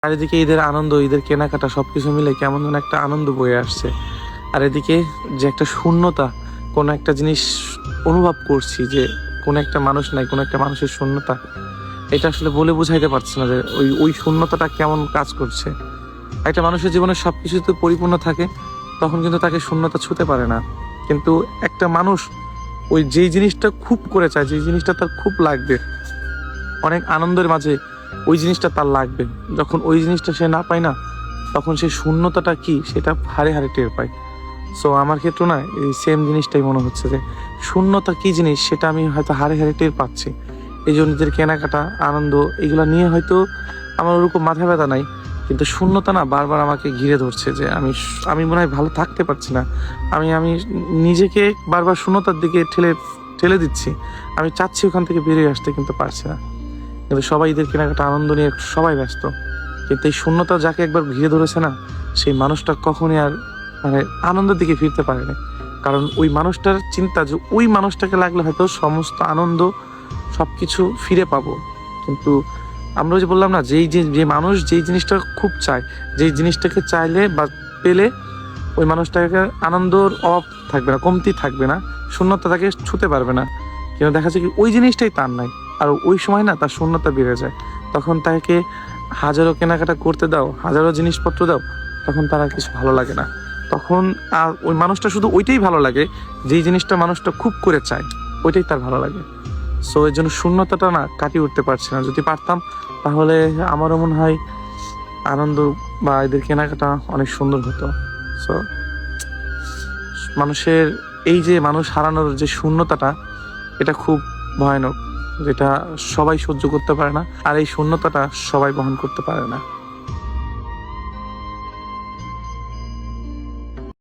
চারিদিকে ঈদের আনন্দ, ঈদের কেনাকাটা সবকিছু মিলে কেমন যেন একটা আনন্দ বয়ে আসছে। আর এদিকে যে একটা শূন্যতা, কোনো একটা জিনিস অনুভব করছি যে কোনো একটা মানুষ নাই, কোনো একটা মানুষের শূন্যতা, এটা আসলে বলে বুঝাইতে পারছি না যে ওই শূন্যতাটা কেমন কাজ করছে। একটা মানুষের জীবনে সবকিছুতে পরিপূর্ণ থাকে, তখন কিন্তু তাকে শূন্যতা ছুঁতে পারে না। কিন্তু একটা মানুষ ওই যেই জিনিসটা খুব করে চায়, যেই জিনিসটা তার খুব লাগবে, অনেক আনন্দের মাঝে ওই জিনিসটা তার লাগবে, যখন ওই জিনিসটা সে না পায় না, তখন সেই শূন্যতাটা কি সেটা হারে হারে টের পায়। সো আমার ক্ষেত্রে না এই সেম জিনিসটাই মনে হচ্ছে যে শূন্যতা কি জিনিস সেটা আমি হয়তো হারে হারে টের পাচ্ছি। এই জন্য নিজের কেনাকাটা, আনন্দ, এগুলো নিয়ে হয়তো আমার ওরকম মাথা ব্যথা নাই, কিন্তু শূন্যতা না বারবার আমাকে ঘিরে ধরছে যে আমি মনে হয় ভালো থাকতে পারছি না। আমি নিজেকে বারবার শূন্যতার দিকে ঠেলে ঠেলে দিচ্ছি। আমি চাচ্ছি ওখান থেকে বেরিয়ে আসতে, কিন্তু পারছি না। কিন্তু সবাই ঈদের কেনাকাটা, আনন্দ নিয়ে সবাই ব্যস্ত, কিন্তু এই শূন্যতা যাকে একবার ঘিরে ধরেছে না, সেই মানুষটা কখনই আর মানে আনন্দের দিকে ফিরতে পারে না। কারণ ওই মানুষটার চিন্তা যে ওই মানুষটাকে লাগলে হয়তো সমস্ত আনন্দ সবকিছু ফিরে পাবো। কিন্তু আমরা যে বললাম না, যে মানুষ যেই জিনিসটা খুব চায়, যেই জিনিসটাকে চাইলে বা পেলে ওই মানুষটাকে আনন্দর অভাব থাকবে না, কমতি থাকবে না, শূন্যতা তাকে ছুঁতে পারবে না। কিন্তু দেখা যায় কি ওই জিনিসটাই তার নাই, আর ওই সময় না তার শূন্যতা বেড়ে যায়। তখন তাকে হাজারো কেনাকাটা করতে দাও, হাজারো জিনিসপত্র দাও, তখন তার আর কিছু ভালো লাগে না। তখন আর ওই মানুষটা শুধু ওইটাই ভালো লাগে, যেই জিনিসটা মানুষটা খুব করে চায়, ওইটাই তার ভালো লাগে। সো এর জন্য শূন্যতাটা না কাটিয়ে উঠতে পারছি না। যদি পারতাম তাহলে আমারও মনে হয় আনন্দ বা এদের কেনাকাটা অনেক সুন্দর হতো। সো মানুষের এই যে মানুষ হারানোর যে শূন্যতাটা, এটা খুব ভয়ানক, যেটা সবাই সহ্য করতে পারে না, আর এই শূন্যতাটা সবাই বহন করতে পারে না।